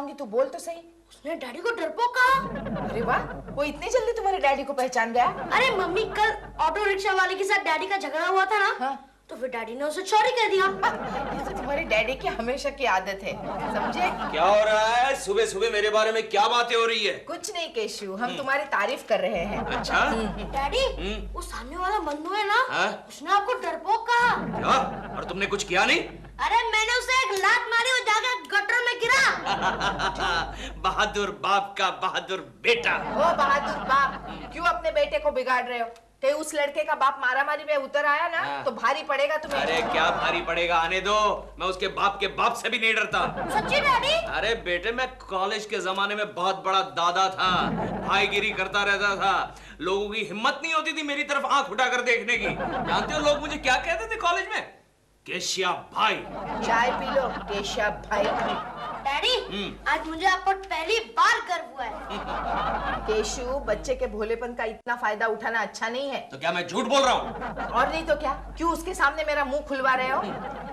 बताऊंगी, तू बोल तो सही। उसने डैडी को डरपोक कहा। अरे वाह, वो इतनी जल्दी तुम्हारे डैडी को पहचान गया? अरे मम्मी, कल ऑटो रिक्शा वाले के साथ डैडी का झगड़ा हुआ था ना। हाँ। तो फिर डैडी ने उसे सॉरी कह दिया। ये तो तुम्हारे डैडी की हमेशा की आदत है, समझे? क्या हो रहा है? सुबह सुबह मेरे बारे में क्या बातें हो रही है? कुछ नहीं केशु, हम तुम्हारी तारीफ कर रहे हैं। अच्छा? डैडी, वो सामने वाला मन्नू है ना, हाँ? उसने आपको डरपोक कहा। क्या? और तुमने कुछ किया नहीं? अरे मैंने उसे एक लात मारी, वो जाकर गटर में गिरा। बहादुर बाप का बहादुर बेटा। ओ बहादुर बाप, क्यों अपने बेटे को बिगाड़ रहे हो? ते उस लड़के का बाप मारामारी में उतर आया ना, तो भारी पड़ेगा तुम्हें। अरे क्या भारी पड़ेगा, आने दो। मैं उसके बाप के बाप से भी नहीं डरता। सच्ची डैडी? अरे बेटे, मैं कॉलेज के जमाने में बहुत बड़ा दादा था, भाईगिरी करता रहता था। लोगों की हिम्मत नहीं होती थी मेरी तरफ आंख उठाकर देखने की। जानते हो लोग मुझे क्या कहते थे कॉलेज में? केशिया भाई। चाय पी लो केशव भाई। डैडी, आज मुझे आप पर पहली बार गर्व हुआ है। केशु, बच्चे के भोलेपन का इतना फायदा उठाना अच्छा नहीं है। तो क्या मैं झूठ बोल रहा हूँ? और नहीं तो क्या, क्यों उसके सामने मेरा मुंह खुलवा रहे हो?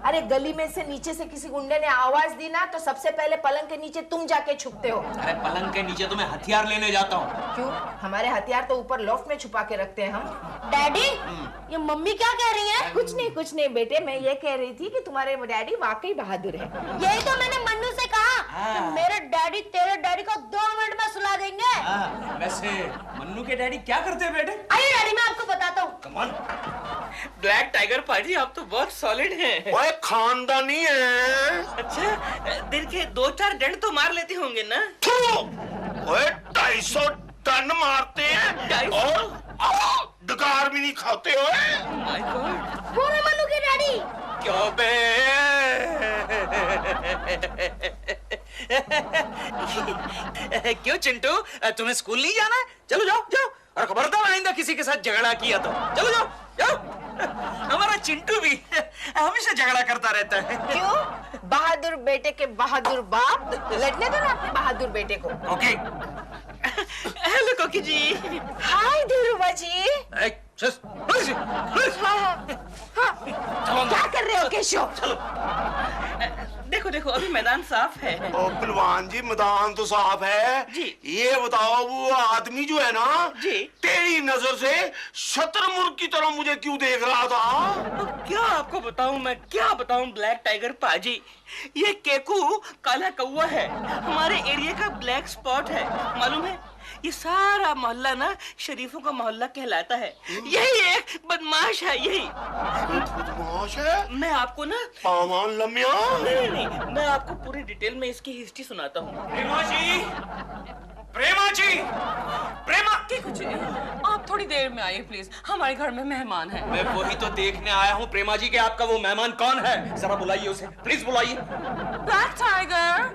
अरे गली में से नीचे से किसी गुंडे ने आवाज दी ना, तो सबसे पहले पलंग के नीचे तुम जाके छुपते हो। अरे पलंग के नीचे तो मैं हथियार लेने जाता हूँ। क्यों? हमारे हथियार तो ऊपर लॉफ्ट में छुपा के रखते हैं हम। डैडी, ये मम्मी क्या कह रही है? कुछ नहीं बेटे, मैं ये कह रही थी कि तुम्हारे डैडी वाकई बहादुर है। यही तो मैंने मन्नू से कहा कि मेरे डैडी तेरे डैडी को 2 मिनट में सुला देंगे। वैसे मन्नू के डैडी क्या करते हैं बेटे? आइए डैडी, मैं आपको बताता हूँ। Come on. ब्लैक टाइगर पाजी, आप तो बहुत सॉलिड हैं। ओए खानदानी है। अच्छा, दिन के 2-4 डंड तो मार लेते होंगे ना? ओए 250 टन मारते हैं और डकार भी नहीं खाते हो। My God. वो है मन्नू के डैडी। क्यों बे? क्यों चिंटू, तुम्हें स्कूल नहीं जाना है? चलो जाओ जाओ, और खबरदार आइंदा किसी के साथ झगड़ा किया तो चलो जाओ जाओ। हमारा चिंटू भी हमेशा झगड़ा करता रहता है। क्यों? बहादुर बेटे के बहादुर बाप, लड़ने दो ना अपने बहादर बेटे को। ओके। हेलो कोकी जी। हाय धीरूबा जी। क्या कर रहे हो केशव? देखो देखो, अभी मैदान साफ है। ओ पहलवान जी, मैदान तो साफ है जी। ये बताओ, वो आदमी जो है ना जी, तेरी नजर से शतरमुर्ग की तरह मुझे क्यों देख रहा था? तो क्या आपको बताऊं, मैं क्या बताऊं ब्लैक टाइगर पाजी। ये केकू काला कौवा है, हमारे एरिया का ब्लैक स्पॉट है। मालूम है, ये सारा मोहल्ला ना शरीफों का मोहल्ला कहलाता है। यही एक बदमाश है, यही। बदमाश है? मैं आपको ना पावन लम्या। नहीं, मैं आपको पूरी डिटेल में इसकी हिस्ट्री सुनाता हूँ। प्रेमा जी, प्रेमा जी, प्रेमा। जी, आप थोड़ी देर में आइए प्लीज, हमारे घर में मेहमान है। मैं वही तो देखने आया हूँ प्रेमा जी, कि आपका वो मेहमान कौन है। जरा बुलाइए उसे, प्लीज बुलाइए। ब्लैक टाइगर,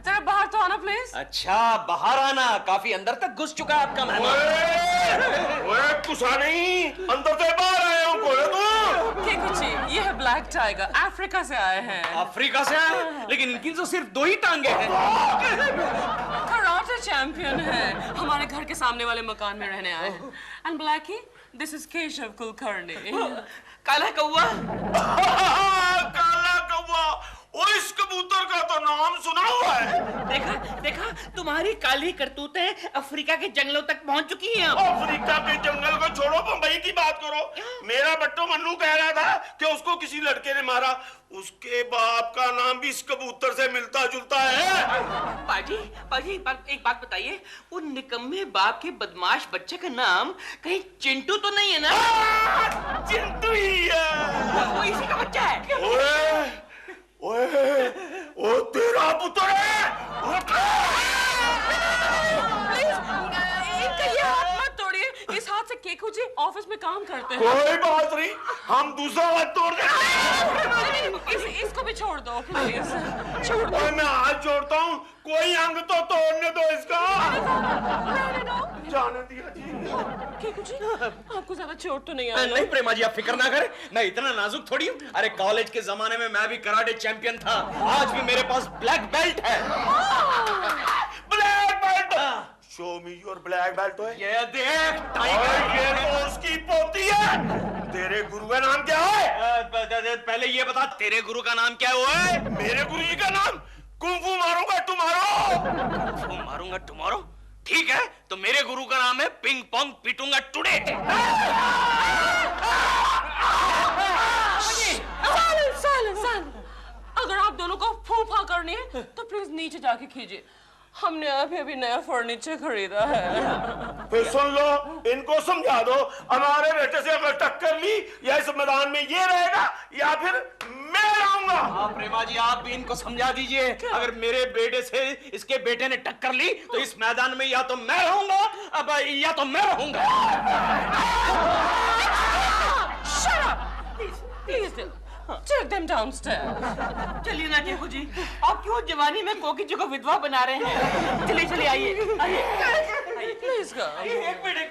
जरा बाहर तो आना प्लीज। अच्छा, बाहर आना? काफी अंदर तक घुस चुका है आपका मेहमान। ओए कुसा नहीं, अंदर से बाहर आया हूँ। बोले तो केकू जी, ये है ब्लैक टाइगर, अफ्रीका से आए हैं। अफ्रीका से आए? लेकिन इनकी तो सिर्फ 2 ही टांगे हैं। कराटे चैंपियन है, हमारे घर के सामने वाले मकान में रहने आए हैं। And Blackie, this is Keshav Kulkarni. काला कौवा। काला कौवा, ओ इस कबूतर का तो नाम सुना हुआ है। देखा देखा, तुम्हारी काली करतूतें अफ्रीका के जंगलों तक पहुंच चुकी हैं। अफ्रीका के जंगल को छोड़ो, बंबई की बात करो। मेरा बट्टो मन्नू कह रहा था कि उसको किसी लड़के ने मारा। उसके बाप का नाम भी इस कबूतर से मिलता जुलता है। पाजी पाजी, एक बात बताइए, वो निकम्मे बाप के बदमाश बच्चे का नाम कहीं चिंटू तो नहीं है ना? चिंटू ही है। वो इसी का बच्चा है। ओए ओए, ओ तेरा पुत्र है। इनका ये हाथ मत तोड़िए, इस हाथ से केकू जी ऑफिस में काम करते हैं। कोई बात नहीं, हम दूसरा हाथ तोड़ देंगे। इसको भी छोड़ दो प्लीज, छोड़ दो। ओए मैं हाथ जोड़ता हूँ, कोई अंग तो तोड़ने दो इसका। जाने दिया जी। केकू जी, आपको ज्यादा चोट तो नहीं आई? नहीं प्रेमा जी, आप फिक्र ना करें, मैं इतना नाजुक थोड़ी हूँ। अरे कॉलेज के जमाने में मैं भी कराटे चैंपियन था, आज भी मेरे पास ब्लैक बेल्ट है। Black belt. Show me your black belt. ये देख टाइगर, ये तो उसकी पोती है। तेरे गुरु का नाम क्या है? पहले ये बता, तेरे गुरु का नाम क्या है? मेरे गुरु जी का नाम कुंफू मारूंगा टुमारो। कुंफू मारूंगा टुमारो? ठीक है, तो मेरे गुरु का नाम है पिंग पोंग पीटूंगा टुडे। साइलेंस। अगर आप दोनों को फूफा करनी है तो प्लीज नीचे जाके कीजिए। हमने अभी नया फर्नीचर खरीदा है। फिर सुन लो, इनको समझा दो, हमारे बेटे से अगर टक्कर ली या इस मैदान में ये रहेगा या फिर मैं रहूंगा। हाँ प्रेमा जी, आप भी इनको समझा दीजिए, अगर मेरे बेटे से इसके बेटे ने टक्कर ली तो इस मैदान में या तो मैं रहूंगा अब या तो मैं रहूंगा। Shut up! Please, take them downstairs. चलिए ना केकू जी, आप क्यों जवानी में कोकी जी को विधवा बना रहे हैं? चलिए आइए। Please go. एक मिनट।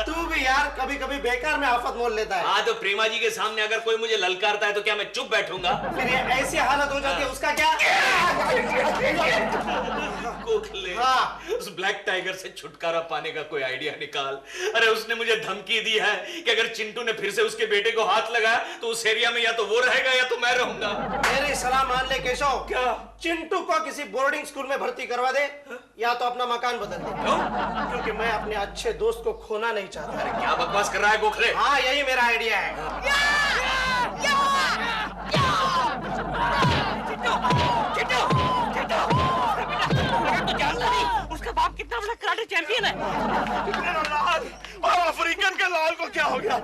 तू भी यार कभी कभी बेकार में आफत मोल लेता है। हाँ, तो प्रेमा जी के सामने अगर कोई मुझे ललकारता है तो क्या मैं चुप बैठूंगा? फिर ये ऐसी हालत हो जाती है, उसका क्या? गोखले, हाँ। उस ब्लैक टाइगर से छुटकारा पाने का कोई आइडिया निकाल। अरे उसने मुझे धमकी दी है कि अगर चिंटू ने फिर से उसके बेटे को हाथ लगाया तो उस एरिया में या तो वो रहेगा या तो मैं रहूंगा। मेरी सलाह मान ले केशव। क्या? चिंटू को किसी बोर्डिंग स्कूल में भर्ती करवा दे या तो अपना मकान बदल दे। क्योंकि मैं अपने अच्छे दोस्त को खोना नहीं चाहता। अरे क्या बकवास कर रहा है गोखले? हाँ, यही मेरा आइडिया है। उसका बाप कितना बड़ा कराटे चैंपियन है। मेरा लाल और अफ्रीकन के लाल को क्या हो गया?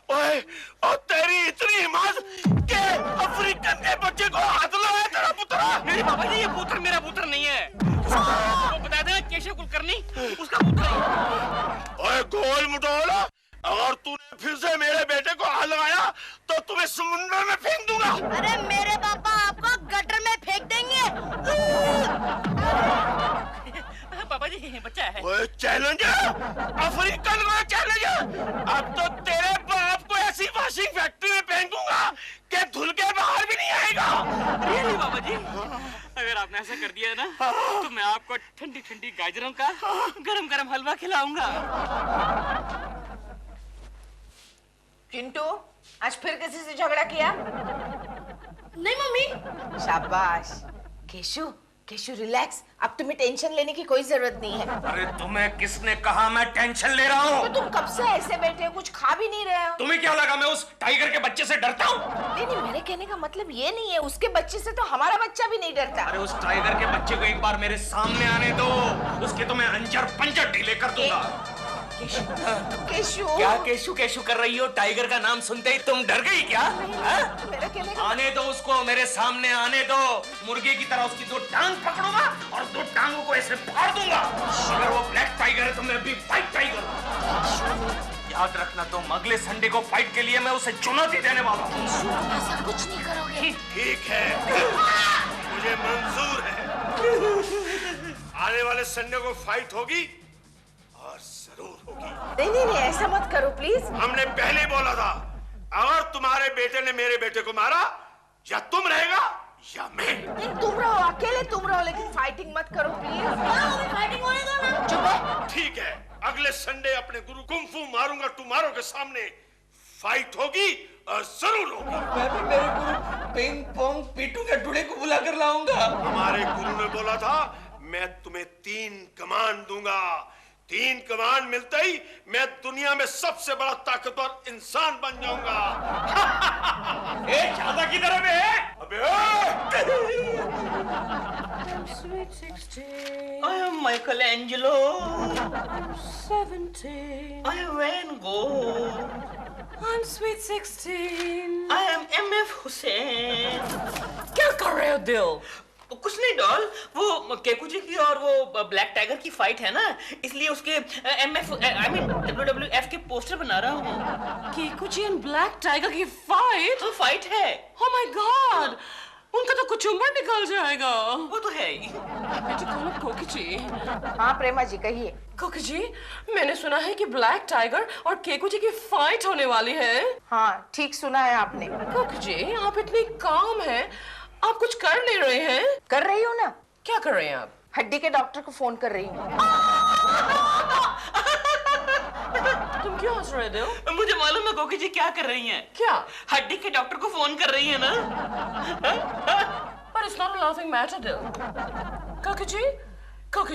ओए, और तेरी इतनी हिम्मत के अफ्रीकन के बच्चे को हाथ लगाया तेरा पुत्र? मेरे बाबा जी, ये पुत्र मेरा पुत्र नहीं है। वो बता देना केशव कुलकर्णी उसका पुत्र है। ओए गोल मुटोला, अगर तूने फिर से मेरे बेटे को हाथ लगाया तो तुम्हें समुद्र में फेंक दूंगा। अरे मेरे पापा आपको गटर में फेंक देंगे। पापा जी, बच्चा है। ओए चैलेंजर, अफ्रीकन को चैलेंजर, अब तो तेरे बाप को ऐसी वॉशिंग फैक्ट्री में फेंकूंगा कि धुल के बाहर भी नहीं आएगा। रियली बाबा जी, अगर आपने ऐसा कर दिया ना तो मैं आपको ठंडी ठंडी गाजरों का गरम गरम हलवा खिलाऊंगा। चिंटू, आज फिर किसी से झगड़ा किया? नहीं मम्मी। शाबाश। केशु रिलैक्स, अब तुम्हें टेंशन लेने की कोई जरूरत नहीं है। अरे तुम्हें किसने कहा मैं टेंशन ले रहा हूँ? तो तुम कब से ऐसे बैठे हो, कुछ खा भी नहीं रहे हो? तुम्हें क्या लगा मैं उस टाइगर के बच्चे से डरता हूँ? नहीं, मेरे कहने का मतलब ये नहीं है, उसके बच्चे से तो हमारा बच्चा भी नहीं डरता। अरे उस टाइगर के बच्चे को एक बार मेरे सामने आने दो, उसके तो मैं अंजर पंजर ढीले कर दूंगा। केशु, क्या केशु कर रही हो? टाइगर का नाम सुनते ही तुम डर गई क्या? मेरा कहने का आने दो उसको, मेरे सामने आने दो। मुर्गे की तरह उसकी दो टांग पकड़ूंगा और दो टांगों को ऐसे फाड़ दूंगा। अगर वो ब्लैक टाइगर है तो मैं भी व्हाइट टाइगर हूँ। याद रखना, तुम अगले संडे को फाइट के लिए मैं उसे चुनौती देने वाला हूँ। ऐसा कुछ नहीं करोगे। ठीक है, मुझे मंजूर है। आने वाले संडे को फाइट होगी और जरूर होगी। नहीं, ऐसा मत करो प्लीज। हमने पहले ही बोला था, अगर तुम्हारे बेटे ने मेरे बेटे को मारा या तुम रहेगा या मैं। नहीं, तुम रहो, अकेले तुम रहो, लेकिन फाइटिंग मत करो प्लीज। फाइटिंग होने दो ना। चुप है। ठीक है, अगले संडे अपने गुरु कुंफू मारूंगा टुमारो के सामने फाइट होगी और जरूर होगी। मैं भी मेरे गुरु पिंग पोंग पीटू के टुडे को बुला कर लाऊंगा। हमारे गुरु ने बोला था, मैं तुम्हें 3 कमान दूंगा। 3 कमान मिलते ही मैं दुनिया में सबसे बड़ा ताकतवर इंसान बन जाऊंगा। ए, ज्यादा की तरफ है? अबे Sweet 16, I am Michelangelo. 17. I am Van Gogh. I'm Sweet 16. I am MF Hussain. क्या कर रहे हो दिल? कुछ नहीं डॉल, वो केकू जी की और वो ब्लैक टाइगर की फाइट है ना, इसलिए उसके WWF के पोस्टर बना रहा हूँ। कीकुची एंड ब्लैक टाइगर की फाइट? तो फाइट है। Oh my God! उनका तो कुचुम्बर निकल जाएगा। वो तो है ही। बेटी कौन है कोकीची? हाँ प्रेमा जी, कहिए। कोकीची, मैंने सुना है कि ब्लैक टाइगर और केकुची की फाइट होने वाली है। हाँ, ठीक सुना है आपने। कोकीची, आप इतनी काम हैं, आप कुछ कर नहीं रहे हैं? कर रही हो ना। क्या कर रहे हैं आप? हड्डी के डॉक्टर को फोन कर रही हूँ। तुम तुम क्यों हंस रहे हो? मुझे मालूम है कोकी जी क्या कर रही हैं। क्या? हड्डी के डॉक्टर को फोन कर रही है ना। पर it's not a laughing matter दिल। काकी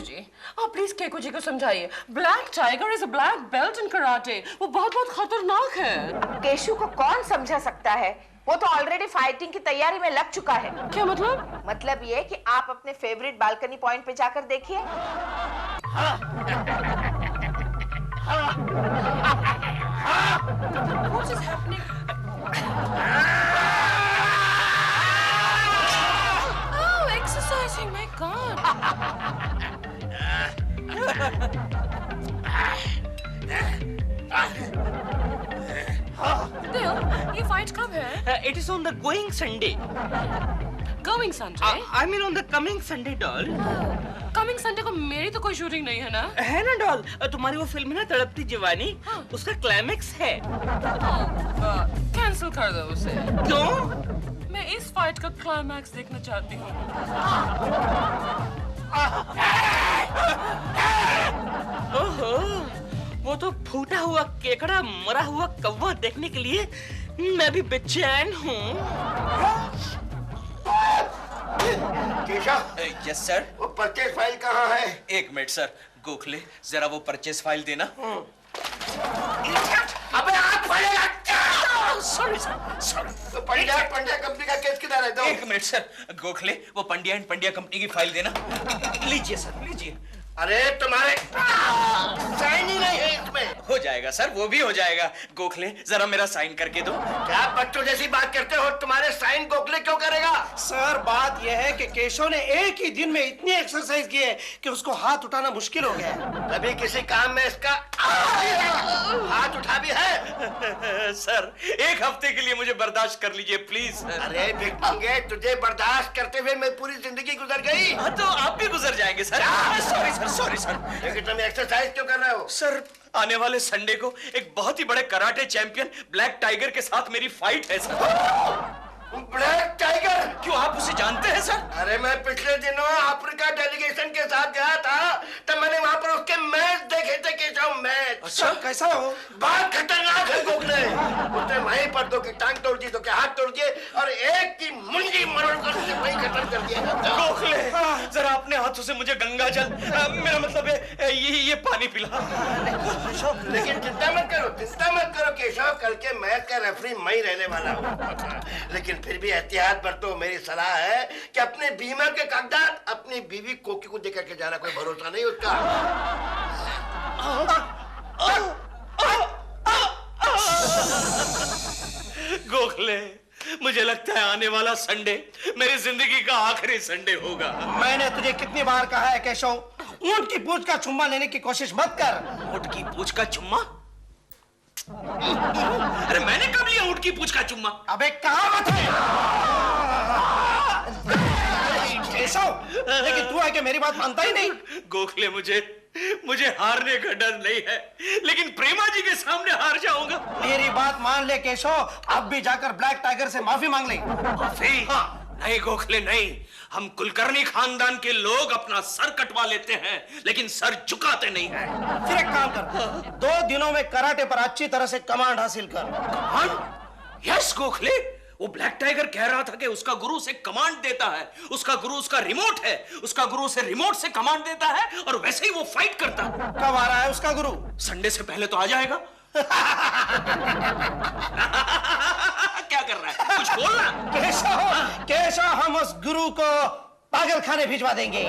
जी, आप प्लीज केको जी को समझाइए। Black tiger is a black belt in karate. वो बहुत बहुत खतरनाक है। केशु को कौन समझा सकता है? वो तो ऑलरेडी फाइटिंग की तैयारी में लग चुका है। क्या मतलब? मतलब ये कि आप अपने फेवरेट बालकनी पॉइंट पे जाकर देखिए। What is happening? Oh, exercising, my God. दिल, ये फाइट कब है? It is on the going Sunday. Coming Sunday? I mean on the coming Sunday doll. Coming Sunday को मेरी तो कोई शूटिंग नहीं है ना? है ना डॉल, तुम्हारी वो फिल्म है ना तड़पती जवानी, उसका क्लाइमेक्स है। कैंसिल कर दो उसे। क्यों? मैं इस फाइट का क्लाइमैक्स देखना चाहती हूँ। ओहो, वो तो फूटा हुआ केकड़ा मरा हुआ कौवा देखने के लिए मैं भी बेचैन हूँ। Keshav, yes sir. वो परचेज फाइल कहाँ है? एक मिनट सर। गोखले, जरा वो परचेज फाइल देना। अबे हाथ पड़ेगा। Sorry sir, sorry. तो पंड्या कंपनी का केस किधर है? दो। एक मिनट सर। गोखले, वो पंड्या एंड पंड्या कंपनी की फाइल देना। लीजिए सर, लीजिए। अरे तुम्हारे साइन ही नहीं है इसमें। हो जाएगा सर, वो भी हो जाएगा। गोखले, जरा मेरा साइन करके दो। क्या बच्चों जैसी बात करते हो? तुम्हारे साइन गोखले क्यों करेगा? सर बात यह है कि केशव ने एक ही दिन में इतनी एक्सरसाइज की है कि उसको हाथ उठाना मुश्किल हो गया है। कभी किसी काम में इसका हाथ उठा भी है? सर, एक हफ्ते के लिए मुझे बर्दाश्त कर लीजिए प्लीज सर। अरे भिखमंगे, तुझे बर्दाश्त करते हुए मैं पूरी जिंदगी गुजर गई। हाँ, तो आप भी गुजर जाएंगे sir. Sorry sir, sorry sir. लेकिन तुम एक्सरसाइज क्यों कर रहे हो? सर, आने वाले संडे को एक बहुत ही बड़े कराटे चैंपियन ब्लैक टाइगर के साथ मेरी फाइट है सर। Black tiger? क्यों, आप उसे जानते हैं सर? अरे मैं पिछले दिनों अफ्रीका डेलीगेशन के साथ गया था, तब मैंने वहां पर उसके मैच देखे थे। केशव, मैच। अच्छा, कैसा हो? बहुत खतरनाक है गोखले। उसने वहीं पर दो की टांग तोड़ दी, दो के हाथ तोड़ दिए और एक की मुंडी मरोड़ कर उसे वहीं खत्म कर दिया। गोखले, जरा अपने हाथों से मुझे गंगा जल, मेरा मतलब है ये पानी पिला। लेकिन चिंता मत करो केशव, कल के मैच का रेफरी मैं ही रहने वाला हूँ। लेकिन फिर भी एहतियात बरतो। मेरी सलाह है कि अपने बीमा के कागजात अपनी बीवी कोकी को देकर के जाना, कोई भरोसा नहीं उसका। गोखले, मुझे लगता है आने वाला संडे मेरी जिंदगी का आखिरी संडे होगा। मैंने तुझे कितनी बार कहा है केशव, ऊंट की पूंछ का चुम्मा लेने की कोशिश मत कर। ऊंट की पूंछ का चुम्मा? अरे मैंने कब लिया ऊंट की पूंछ का चुम्मा? अबे कहावत है केशव, लेकिन तू है कि मेरी बात मानता ही नहीं। गोखले, मुझे हारने का डर नहीं है, लेकिन प्रेमा जी के सामने हार जाऊंगा। मेरी बात मान ले केशव, अब भी जाकर ब्लैक टाइगर से माफी मांग ले। माफी? नहीं गोखले, नहीं। हम कुलकर्णी खानदान के लोग अपना सर कटवा लेते हैं, लेकिन सर झुकाते नहीं हैं। फिर एक काम कर, 2 दिनों में कराटे पर अच्छी तरह से कमांड हासिल कर। कमांड? यस गोखले, वो ब्लैक टाइगर कह रहा था कि उसका गुरु उसे कमांड देता है। उसका गुरु उसका रिमोट है, उसका गुरु उसे रिमोट से कमांड देता है और वैसे ही वो फाइट करता है। कब आ रहा है उसका गुरु? संडे से पहले तो आ जाएगा। क्या कर रहा है, कुछ बोल रहा? केशव, हम उस गुरु को पागल खाने भिजवा देंगे।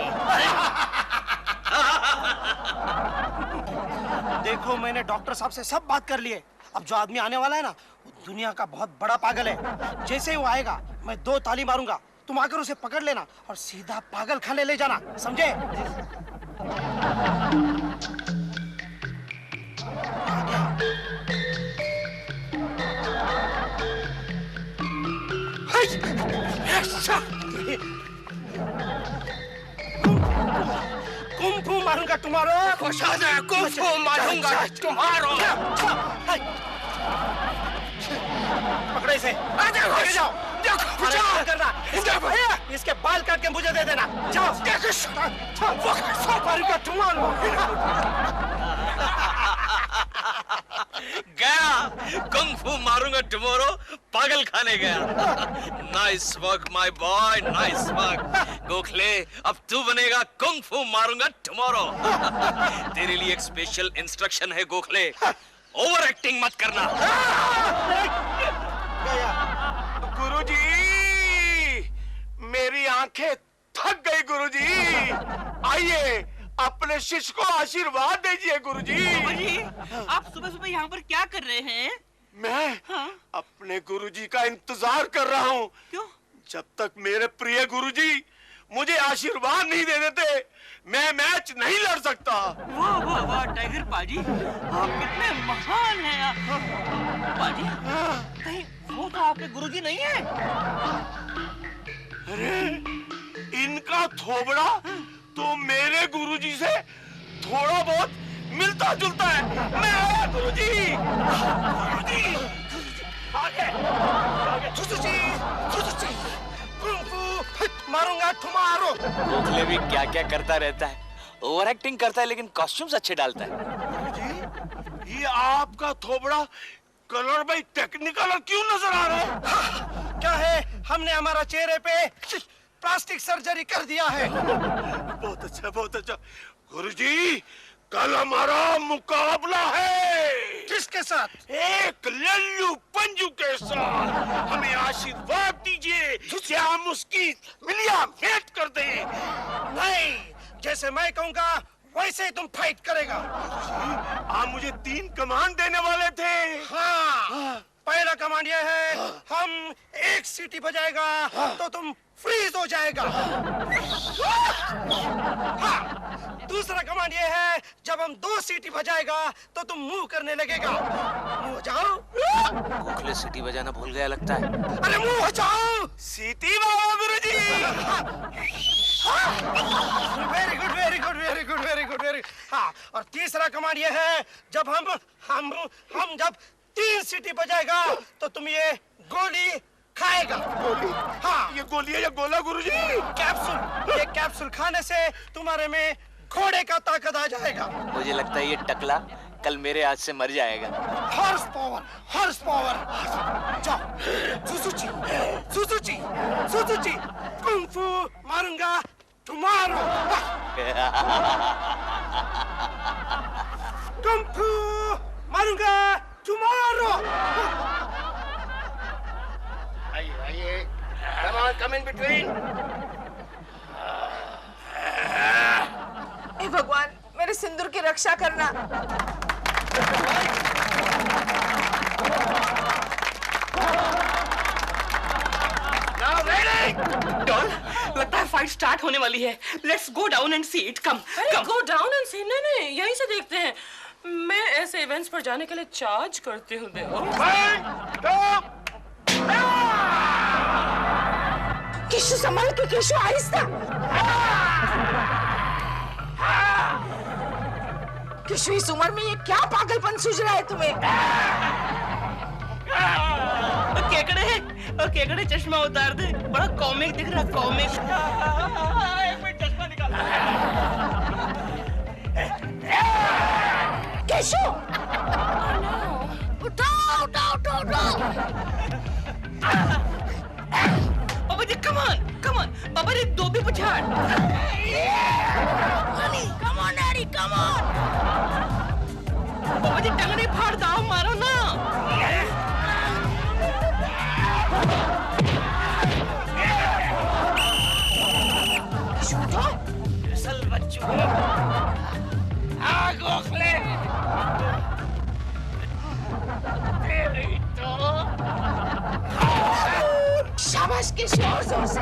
देखो, मैंने डॉक्टर साहब से सब बात कर ली है। अब जो आदमी आने वाला है ना, वो दुनिया का बहुत बड़ा पागल है। जैसे ही वो आएगा, मैं 2 ताली मारूंगा, तुम आकर उसे पकड़ लेना और सीधा पागल खाने ले जाना, समझे? कुंफू मारूंगा तुम्हारो। कुंफू मारूंगा तुम्हारो। पकड़ो इसे। आगे जाओ। करना इसके बाल काट के मुझे दे देना। जाओ। मारूंगा तुम्हारो। गया कुंग फू मारूंगा टुमारो, पागल खाने गया। Nice work my boy, nice work. Gokhale अब तू बनेगा कुंग फू मारूंगा टुमारो। तेरे लिए एक स्पेशल इंस्ट्रक्शन है गोखले, ओवर एक्टिंग मत करना। गुरुजी, मेरी आंखें थक गई गुरुजी। आइए अपने शिष्य को आशीर्वाद दीजिए गुरुजी। जी, आप सुबह सुबह यहाँ पर क्या कर रहे हैं? मैं अपने गुरुजी का इंतजार कर रहा हूँ। क्यों? जब तक मेरे प्रिय गुरुजी मुझे आशीर्वाद नहीं दे देते, मैं मैच नहीं लड़ सकता। वाह वाह वाह टाइगर पाजी, आप कितने महान हैं आप। पाजी, कहीं वो तो आपके गुरुजी नहीं है? अरे इनका थोबड़ा तो मेरे गुरुजी से थोड़ा बहुत मिलता जुलता है। मैं आया गुरुजी। गुरुजी, आगे, आगे। सुसुची, कुंग फू मारूंगा तुम्हारो। गोखले भी क्या क्या करता रहता है, ओवर एक्टिंग करता है लेकिन कॉस्ट्यूम्स अच्छे डालता है। गुरुजी, ये आपका थोबड़ा कलर भाई टेक्निकल क्यों नजर आ रहा है? क्या है, हमने हमारा चेहरे पे प्लास्टिक सर्जरी कर दिया है। बहुत अच्छा, बहुत अच्छा। गुरुजी, कल हमारा मुकाबला है। किसके साथ? एक लल्लू पंजू के साथ। हमें आशीर्वाद दीजिए कि हम उसकी मिलिया भेंट कर दें। नहीं, जैसे मैं कहूँगा वैसे ही तुम फाइट करेगा। आप मुझे 3 कमांड देने वाले थे। हाँ, पहला कमांड यह है, हम एक सीटी बजाएगा तो तुम फ्रीज हो जाएगा। हाँ, दूसरा कमांड यह है, जब हम 2 सीटी बजाएगा तो तुम मूव करने लगेगा। मुंह हो जाओ। गोखले सीटी बजाना भूल गया लगता है। अरे मुंह हो जाओ। सीटी बाबा गुरुजी। Very good, very good, very good, very good, very. हाँ, और तीसरा कमांड यह है, जब हम जब 3 सीटी बजाएगा तो तुम ये गोली खाएगा। गोली? हाँ, ये गोली है या गोला गुरुजी? कैप्सूल। ये कैप्सूल खाने से तुम्हारे में घोड़े का ताकत आ जाएगा। मुझे लगता है ये टकला कल मेरे हाथ से मर जाएगा। Horse power, horse power. जाओ, सुसुची, सुसुची, सुसुची, कुंग फू मारूंगा तुम्हारो। कुंग फू मारूंगा तुम्हारो। आइए, आइए। Come on, come in between. हे भगवान, मेरे सिंदूर की रक्षा करना। Now ready? डॉल, लगता है फाइट स्टार्ट होने वाली है। Let's go down and see it. Come अरे गो डाउन एंड सी। नहीं नहीं, यहीं से देखते हैं। मैं ऐसे इवेंट्स पर जाने के लिए चार्ज करती हूँ। देखो किशु संभल के, किशु आहिस्ता। किशु, इस उम्र में ये क्या पागलपन सूझ रहा है तुम्हें? केकड़े चश्मा उतार दे, बड़ा कॉमिक दिख रहा। कॉमिक। एक मिनट, चश्मा निकाल। किशु, उठाओ, उठाओ, उठाओ, उठाओ। बाबा जी, कम ऑन, बाबा जी, 2 भी पुछाड़। Come on daddy, come on. बाबा जी, टंगड़ी फाड़ दाव मारो ना। असल बच्चों, गोखले। तेरी तो शाबाश किशु, और जोर से।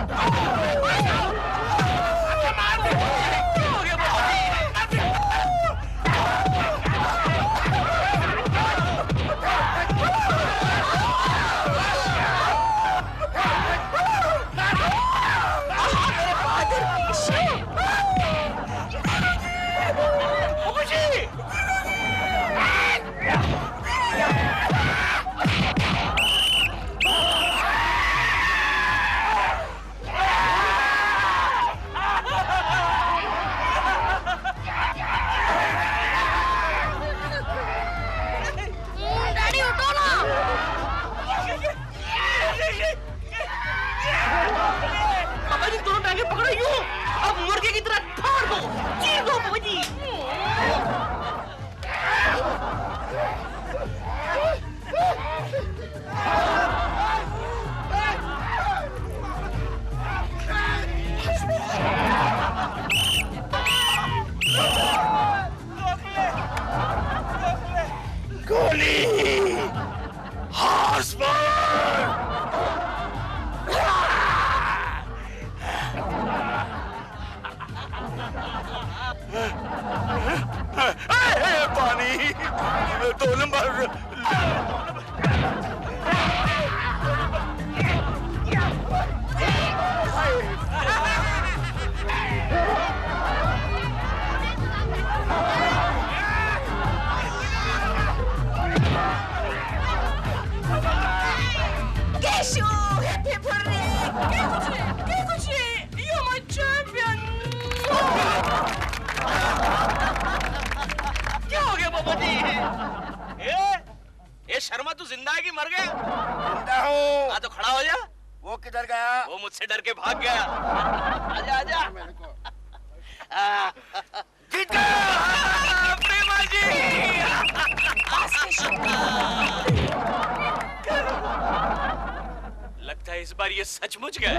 Keshu, happy birthday. Kekuchi, you're my champion. क्या हो गया पापा जी? ये शर्मा तू जिंदा है कि मर गया? जिंदा हूँ। हाँ तो खड़ा हो जा। वो किधर गया? वो मुझसे डर के भाग गया। आजा आजा। जीत गया। प्रेमा जी। लगता है इस बार ये सचमुच गए।